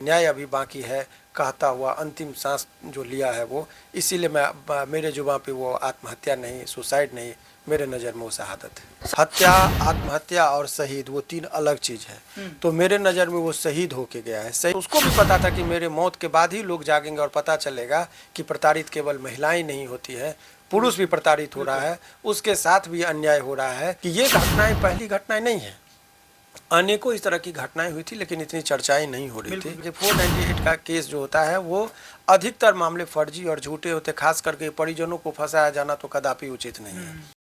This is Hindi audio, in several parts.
न्याय अभी बाकी है कहता हुआ अंतिम सांस जो लिया है वो, इसीलिए मैं मेरे जुबान पे वो आत्महत्या नहीं, सुसाइड नहीं, मेरे नज़र में वो शहादत है। हत्या, आत्महत्या और शहीद वो तीन अलग चीज़ है। तो मेरे नज़र में वो शहीद होके गया है। सही उसको भी पता था कि मेरे मौत के बाद ही लोग जागेंगे और पता चलेगा कि प्रताड़ित केवल महिलाएं नहीं होती है, पुरुष भी प्रताड़ित हो रहा है, उसके साथ भी अन्याय हो रहा है। कि ये घटनाएं पहली घटनाएं नहीं है, अनेकों इस तरह की घटनाएं हुई थी लेकिन इतनी चर्चाएं नहीं हो रही थी। 498 का केस जो होता है वो अधिकतर मामले फर्जी और झूठे होते, खास करके परिजनों को फंसाया जाना तो कदापि उचित नहीं है।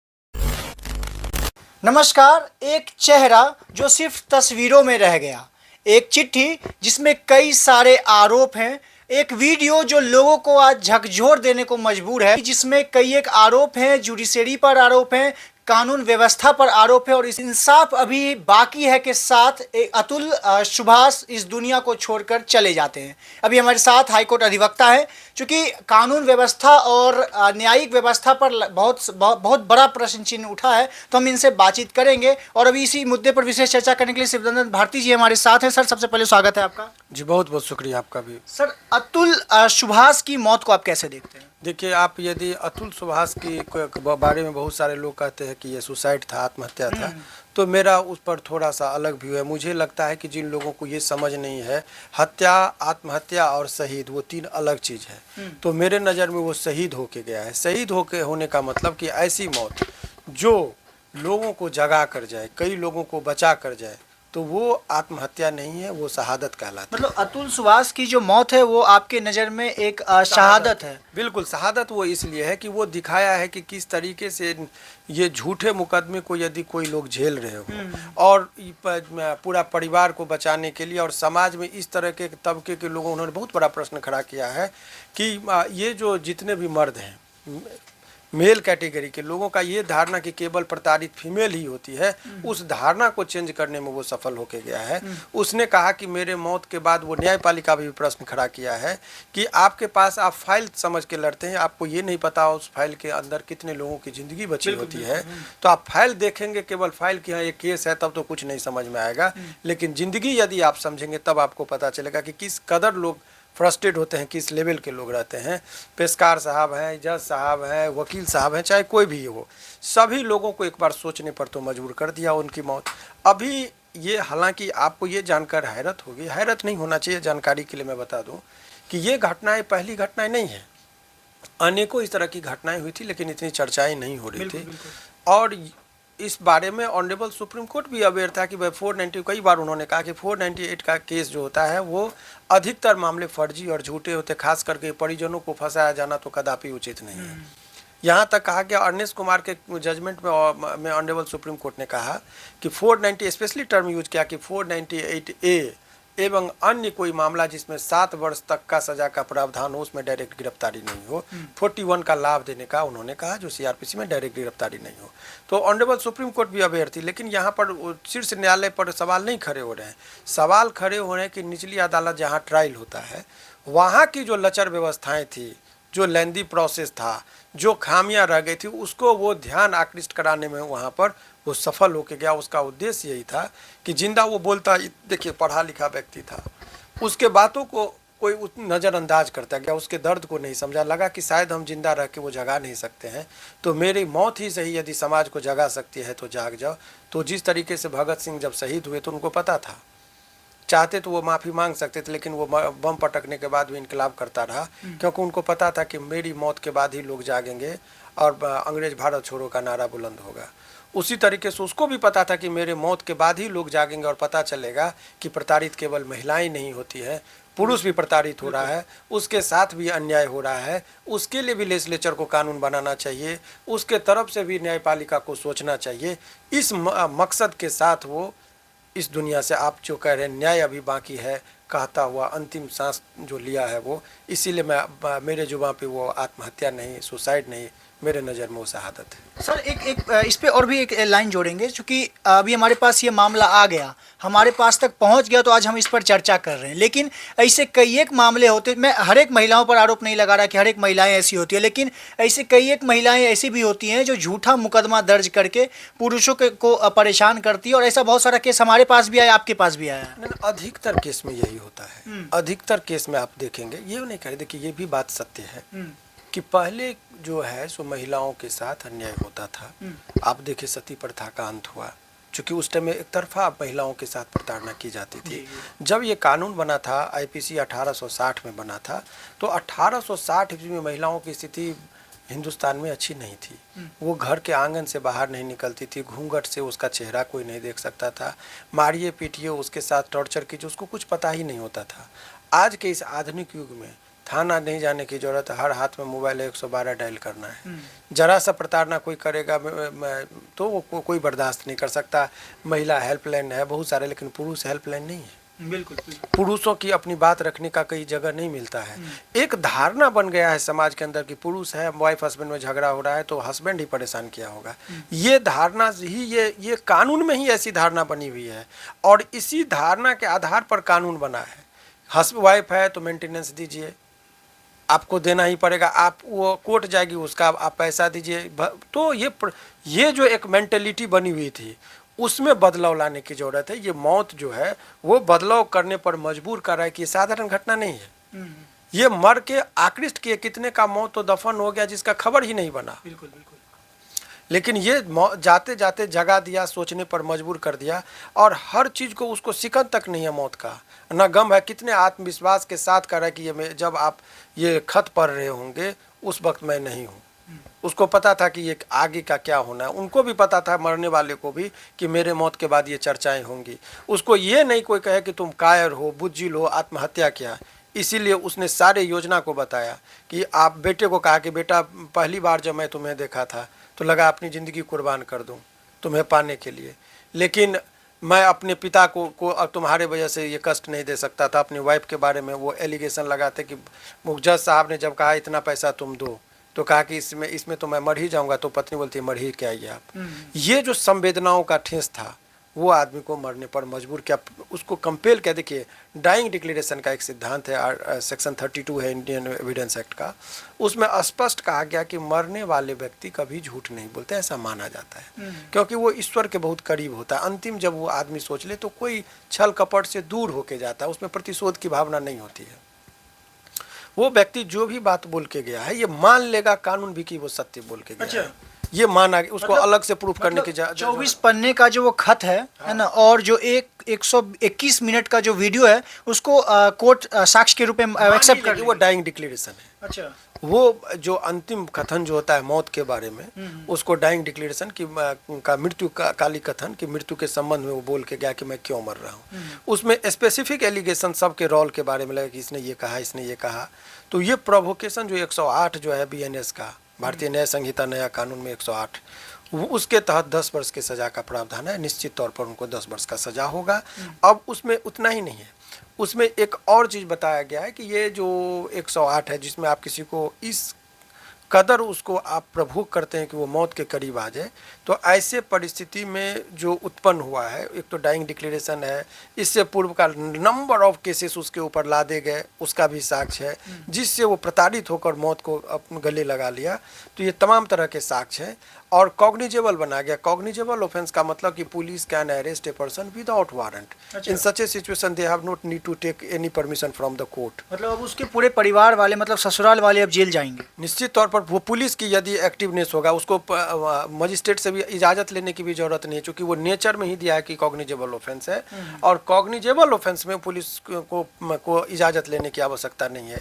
नमस्कार। एक चेहरा जो सिर्फ तस्वीरों में रह गया, एक चिट्ठी जिसमें कई सारे आरोप हैं, एक वीडियो जो लोगों को आज झकझोर देने को मजबूर है, जिसमें कई एक आरोप हैं, जुडिशरी पर आरोप हैं, कानून व्यवस्था पर आरोप है और इस इंसाफ अभी बाकी है के साथ एक अतुल सुभाष इस दुनिया को छोड़कर चले जाते हैं। अभी हमारे साथ हाईकोर्ट अधिवक्ता है। चूंकि कानून व्यवस्था और न्यायिक व्यवस्था पर बहुत बड़ा प्रश्न चिन्ह उठा है, तो हम इनसे बातचीत करेंगे और अभी इसी मुद्दे पर विशेष चर्चा करने के लिए शिवनंदन भारती जी हमारे साथ हैं। सर, सबसे पहले स्वागत है आपका। जी, बहुत बहुत शुक्रिया आपका भी। सर, अतुल सुभाष की मौत को आप कैसे देखते हैं? देखिए, आप यदि अतुल सुभाष की बारे में बहुत सारे लोग कहते हैं कि ये सुसाइड था, आत्महत्या था, तो मेरा उस पर थोड़ा सा अलग व्यू है। मुझे लगता है कि जिन लोगों को ये समझ नहीं है, हत्या, आत्महत्या और शहीद वो तीन अलग चीज़ है। तो मेरे नज़र में वो शहीद होके गया है। शहीद होके होने का मतलब कि ऐसी मौत जो लोगों को जगा कर जाए, कई लोगों को बचा कर जाए, तो वो आत्महत्या नहीं है, वो शहादत कहलाती है। मतलब अतुल सुभाष की जो मौत है वो आपके नज़र में एक शहादत है? बिल्कुल शहादत वो इसलिए है कि वो दिखाया है कि किस तरीके से ये झूठे मुकदमे को यदि कोई लोग झेल रहे हो और पूरा परिवार को बचाने के लिए और समाज में इस तरह के तबके के लोगों, उन्होंने बहुत बड़ा प्रश्न खड़ा किया है कि ये जो जितने भी मर्द हैं, मेल कैटेगरी के लोगों का ये धारणा कि केवल प्रताड़ित फीमेल ही होती है, उस धारणा को चेंज करने में वो सफल होके गया है। उसने कहा कि मेरे मौत के बाद वो न्यायपालिका भी प्रश्न खड़ा किया है कि आपके पास आप फाइल समझ के लड़ते हैं, आपको ये नहीं पता उस फाइल के अंदर कितने लोगों की ज़िंदगी बची होती है। तो आप फाइल देखेंगे, केवल फाइल की हाँ ये केस है, तब तो कुछ नहीं समझ में आएगा, लेकिन ज़िंदगी यदि आप समझेंगे तब आपको पता चलेगा कि किस कदर लोग फ्रस्ट्रेट होते हैं, किस लेवल के लोग रहते हैं। पेशकार साहब हैं, जज साहब हैं, वकील साहब हैं, चाहे कोई भी हो, सभी लोगों को एक बार सोचने पर तो मजबूर कर दिया उनकी मौत। अभी ये, हालांकि आपको ये जानकर हैरत होगी, हैरत नहीं होना चाहिए, जानकारी के लिए मैं बता दूं कि ये घटनाएं पहली घटनाएं नहीं है, अनेकों इस तरह की घटनाएं हुई थी लेकिन इतनी चर्चाएं नहीं हो रही थी। और इस बारे में ऑनरेबल सुप्रीम कोर्ट भी अवेयर था कि भाई 490, कई बार उन्होंने कहा कि 498 का केस जो होता है वो अधिकतर मामले फर्जी और झूठे होते, खास करके परिजनों को फंसाया जाना तो कदापि उचित नहीं है। यहाँ तक कहा गया, अर्नेस्ट कुमार के जजमेंट में ऑनरेबल सुप्रीम कोर्ट ने कहा कि 490, स्पेशली टर्म यूज किया कि 498A एवं अन्य कोई मामला जिसमें 7 वर्ष तक का सजा का प्रावधान हो, उसमें डायरेक्ट गिरफ्तारी नहीं हो। 41 का लाभ देने का उन्होंने कहा, जो सीआरपीसी में डायरेक्ट गिरफ्तारी नहीं हो। तो ऑनरेबल सुप्रीम कोर्ट भी अवेयर थी, लेकिन यहाँ पर शीर्ष न्यायालय पर सवाल नहीं खड़े हो रहे हैं। सवाल खड़े हो रहे हैं कि निचली अदालत जहाँ ट्रायल होता है, वहाँ की जो लचर व्यवस्थाएँ थी, जो लेंदी प्रोसेस था, जो खामियां रह गई थी, उसको वो ध्यान आकृष्ट कराने में वहाँ पर वो सफल होके गया। उसका उद्देश्य यही था कि जिंदा वो बोलता, देखिए पढ़ा लिखा व्यक्ति था, उसके बातों को कोई नज़रअंदाज करता गया, उसके दर्द को नहीं समझा, लगा कि शायद हम जिंदा रह के वो जगा नहीं सकते हैं, तो मेरी मौत ही सही यदि समाज को जगा सकती है तो जाग जाओ। तो जिस तरीके से भगत सिंह जब शहीद हुए तो उनको पता था, चाहते तो वो माफ़ी मांग सकते थे, लेकिन वो बम पटकने के बाद भी इनकलाब करता रहा, क्योंकि उनको पता था कि मेरी मौत के बाद ही लोग जागेंगे और अंग्रेज भारत छोड़ो का नारा बुलंद होगा। उसी तरीके से उसको भी पता था कि मेरे मौत के बाद ही लोग जागेंगे और पता चलेगा कि प्रताड़ित केवल महिलाएं नहीं होती है, पुरुष भी प्रताड़ित हो रहा है, उसके साथ भी अन्याय हो रहा है। उसके लिए भी लेजिस्लेचर को कानून बनाना चाहिए, उसके तरफ से भी न्यायपालिका को सोचना चाहिए। इस मकसद के साथ वो इस दुनिया से, आप जो कह रहे हैं न्याय अभी बाकी है कहता हुआ अंतिम सांस जो लिया है वो, इसीलिए मेरे जुबान पे वो आत्महत्या नहीं, सुसाइड नहीं, मेरे नज़र में वो शहादत है। सर एक इस पे और भी एक लाइन जोड़ेंगे, क्योंकि अभी हमारे पास ये मामला आ गया, हमारे पास तक पहुंच गया, तो आज हम इस पर चर्चा कर रहे हैं। लेकिन ऐसे कई एक मामले होते, मैं हर एक महिलाओं पर आरोप नहीं लगा रहा कि हर एक महिलाएं ऐसी होती है, लेकिन ऐसे कई एक महिलाएं ऐसी भी होती हैं जो झूठा मुकदमा दर्ज करके पुरुषों को परेशान करती है, और ऐसा बहुत सारा केस हमारे पास भी आया, आपके पास भी आया है। नहीं, अधिकतर केस में यही होता है। अधिकतर केस में आप देखेंगे, ये नहीं कह रहे, देखिए ये भी बात सत्य है कि पहले जो है सो महिलाओं के साथ अन्याय होता था। आप देखिए सती प्रथा का अंत हुआ, चूँकि उस टाइम में एक तरफा महिलाओं के साथ प्रताड़ना की जाती थी। जब ये कानून बना था, आईपीसी 1860 में बना था, तो 1860 ईस्वी में महिलाओं की स्थिति हिंदुस्तान में अच्छी नहीं थी। वो घर के आंगन से बाहर नहीं निकलती थी, घूंघट से उसका चेहरा कोई नहीं देख सकता था, मारिए पीटिए उसके साथ टॉर्चर कीजिए, उसको कुछ पता ही नहीं होता था। आज के इस आधुनिक युग में थाना नहीं जाने की जरूरत है, हर हाथ में मोबाइल है, 112 डायल करना है। जरा सा प्रताड़ना कोई करेगा तो वो कोई बर्दाश्त नहीं कर सकता। महिला हेल्पलाइन है बहुत सारे, लेकिन पुरुष हेल्पलाइन नहीं है। बिल्कुल। पुरुषों की अपनी बात रखने का कई जगह नहीं मिलता है। एक धारणा बन गया है समाज के अंदर कि पुरुष है, वाइफ हस्बैंड में झगड़ा हो रहा है तो हस्बैंड ही परेशान किया होगा। ये धारणा ही ये कानून में ही ऐसी धारणा बनी हुई है, और इसी धारणा के आधार पर कानून बना है। हस्बैंड वाइफ है तो मेंटेनेंस दीजिए, आपको देना ही पड़ेगा, आप वो कोर्ट जाएगी उसका आप पैसा दीजिए। तो ये जो एक मेंटेलिटी बनी हुई थी, उसमें बदलाव लाने की जरूरत है। ये मौत जो है वो बदलाव करने पर मजबूर कर रहा है कि ये साधारण घटना नहीं है। ये मर के आकृष्ट किए, कितने का मौत तो दफन हो गया जिसका खबर ही नहीं बना। बिल्कुल बिल्कुल। लेकिन ये जाते जाते जगा दिया, सोचने पर मजबूर कर दिया, और हर चीज़ को उसको सिकन तक नहीं है मौत का, न गम है। कितने आत्मविश्वास के साथ कर रहा है कि ये जब आप ये खत पढ़ रहे होंगे उस वक्त मैं नहीं हूँ। उसको पता था कि ये आगे का क्या होना है, उनको भी पता था, मरने वाले को भी, कि मेरे मौत के बाद ये चर्चाएं होंगी। उसको ये नहीं कोई कहे कि तुम कायर हो, बुज्जिल हो, आत्महत्या किया। इसीलिए उसने सारे योजना को बताया कि आप बेटे को कहा कि बेटा पहली बार जब मैं तुम्हें देखा था तो लगा अपनी ज़िंदगी कुर्बान कर दूं तुम्हें पाने के लिए, लेकिन मैं अपने पिता को तुम्हारे वजह से ये कष्ट नहीं दे सकता था। अपनी वाइफ के बारे में वो एलिगेशन लगाते कि जज साहब ने जब कहा इतना पैसा तुम दो, तो कहा कि इसमें तो मैं मर ही जाऊंगा, तो पत्नी बोलती मर ही क्या ये आप। ये जो संवेदनाओं का ठेस था वो आदमी को मरने पर मजबूर किया, उसको कंपेल किया। देखिए डाइंग डिक्लेरेशन का एक सिद्धांत है, सेक्शन 32 है इंडियन एविडेंस एक्ट का, उसमें स्पष्ट कहा गया कि मरने वाले व्यक्ति कभी झूठ नहीं बोलते, ऐसा माना जाता है, क्योंकि वो ईश्वर के बहुत करीब होता है। अंतिम जब वो आदमी सोच ले तो कोई छल कपट से दूर होके जाता है, उसमें प्रतिशोध की भावना नहीं होती है। वो व्यक्ति जो भी बात बोल के गया है ये मान लेगा कानून भी कि वो सत्य बोल के गया है। ये माना, उसको अलग से प्रूफ करने की 24 पन्ने का जो वो खत है ना, और जो 121 मिनट का जो वीडियो है उसको कोर्ट साक्ष्य के रूप में एक्सेप्ट कर, वो डाइंग डिक्लेरेशन है। अच्छा, वो जो अंतिम कथन जो होता है मौत के बारे में, उसको डाइंग डिक्लेरेशन का मृत्यु काली कथन की मृत्यु के संबंध में वो बोल के गया कि मैं क्यों मर रहा हूँ। उसमें स्पेसिफिक एलिगेशन सबके रोल के बारे में लगा कि इसने ये कहा, इसने ये कहा। तो ये प्रोवोकेशन जो 108 जो है BNS का, भारतीय न्याय संहिता नया कानून में 108, उसके तहत 10 वर्ष के सजा का प्रावधान है। निश्चित तौर पर उनको 10 वर्ष का सजा होगा। अब उसमें उतना ही नहीं है, उसमें एक और चीज़ बताया गया है कि ये जो 108 है जिसमें आप किसी को इस कदर उसको आप प्रभुक करते हैं कि वो मौत के करीब आ जाए, तो ऐसे परिस्थिति में जो उत्पन्न हुआ है, एक तो डाइंग डिक्लेरेशन है, इससे पूर्व का नंबर ऑफ केसेस उसके ऊपर लादे गए, उसका भी साक्ष्य है, जिससे वो प्रताड़ित होकर मौत को अपने गले लगा लिया। तो ये तमाम तरह के साक्ष्य हैं, और कॉग्निजेबल बना गया। कॉग्निजेबल ऑफेंस का मतलब कि police can arrest a person without warrant. In such a situation they have not need to take any permission from the court. मतलब अब उसके पूरे परिवार वाले, मतलब ससुराल वाले अब जेल जाएंगे। निश्चित तौर पर वो पुलिस की यदि एक्टिवनेस होगा, उसको मजिस्ट्रेट से भी इजाज़त लेने की भी जरूरत नहीं है, क्योंकि वो नेचर में ही दिया है कि कॉग्निजेबल ऑफेंस है, और कॉग्निजेबल ऑफेंस में पुलिस को इजाज़त लेने की आवश्यकता नहीं है।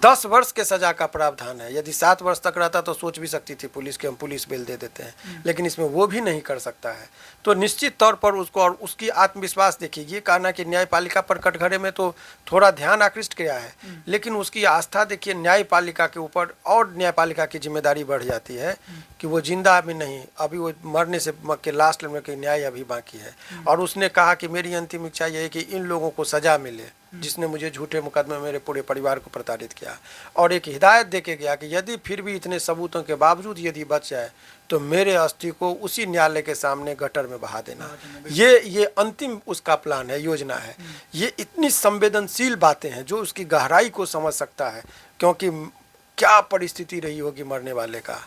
10 वर्ष के सजा का प्रावधान है। यदि 7 वर्ष तक रहता तो सोच भी सकती थी पुलिस के हम पुलिस बेल दे देते हैं, लेकिन इसमें वो भी नहीं कर सकता है। तो निश्चित तौर पर उसको, और उसकी आत्मविश्वास देखिए, ये कहना कि न्यायपालिका पर कटघरे में तो थोड़ा ध्यान आकृष्ट किया है, लेकिन उसकी आस्था देखिए न्यायपालिका के ऊपर, और न्यायपालिका की जिम्मेदारी बढ़ जाती है कि वो जिंदा भी नहीं, अभी वो मरने से के लास्ट में कि न्याय अभी बाकी है। और उसने कहा कि मेरी अंतिम इच्छा ये है कि इन लोगों को सजा मिले, जिसने मुझे झूठे मुकदमे में मेरे पूरे परिवार को प्रताड़ित किया, और एक हिदायत दे के गया कि यदि फिर भी इतने सबूतों के बावजूद यदि बच जाए तो मेरे अस्थि को उसी न्यायालय के सामने गटर में बहा देना। ये अंतिम उसका प्लान है, योजना है। ये इतनी संवेदनशील बातें हैं जो उसकी गहराई को समझ सकता है, क्योंकि क्या परिस्थिति रही होगी मरने वाले का,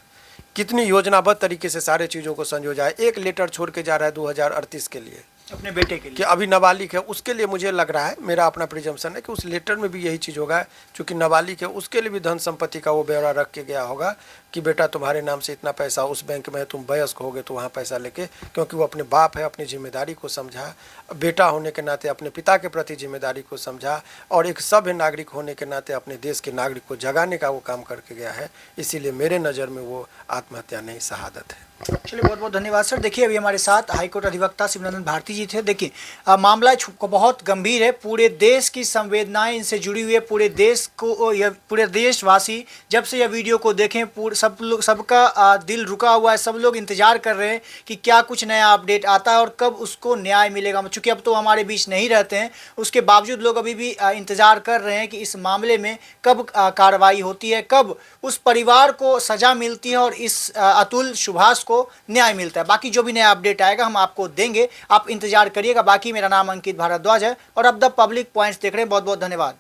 कितनी योजनाबद्ध तरीके से सारे चीज़ों को संजोजा है। एक लेटर छोड़ के जा रहा है 2038 के लिए, अपने बेटे के कि लिए। अभी नाबालिग है, उसके लिए मुझे लग रहा है, मेरा अपना प्रिजम्पशन है कि उस लेटर में भी यही चीज़ होगा, क्योंकि नाबालिग है उसके लिए भी धन संपत्ति का वो ब्यौरा रख के गया होगा कि बेटा तुम्हारे नाम से इतना पैसा उस बैंक में है, तुम वयस्क होगे तो वहाँ पैसा लेके, क्योंकि वो अपने बाप है, अपनी जिम्मेदारी को समझा, बेटा होने के नाते अपने पिता के प्रति जिम्मेदारी को समझा, और एक सभ्य नागरिक होने के नाते अपने देश के नागरिक को जगाने का वो काम करके गया है। इसीलिए मेरे नज़र में वो आत्महत्या नहीं, शहादत है। चलिए, बहुत बहुत धन्यवाद सर। देखिए, अभी हमारे साथ हाईकोर्ट अधिवक्ता शिवनंदन भारती जी थे। देखिए, मामला बहुत गंभीर है, पूरे देश की संवेदनाएं इनसे जुड़ी हुई है। पूरे देश को, पूरे देशवासी जब से यह वीडियो को देखें, सब लोग, सबका दिल रुका हुआ है, सब लोग इंतजार कर रहे हैं कि क्या कुछ नया अपडेट आता है और कब उसको न्याय मिलेगा। चूँकि अब तो हमारे बीच नहीं रहते हैं, उसके बावजूद लोग अभी भी इंतजार कर रहे हैं कि इस मामले में कब कार्रवाई होती है, कब उस परिवार को सज़ा मिलती है और इस अतुल सुभाष को न्याय मिलता है। बाकी जो भी नया अपडेट आएगा हम आपको देंगे, आप इंतजार करिएगा। बाकी मेरा नाम अंकित भारद्वाज है और अब द पब्लिक पॉइंट्स देख रहे हैं। बहुत बहुत धन्यवाद।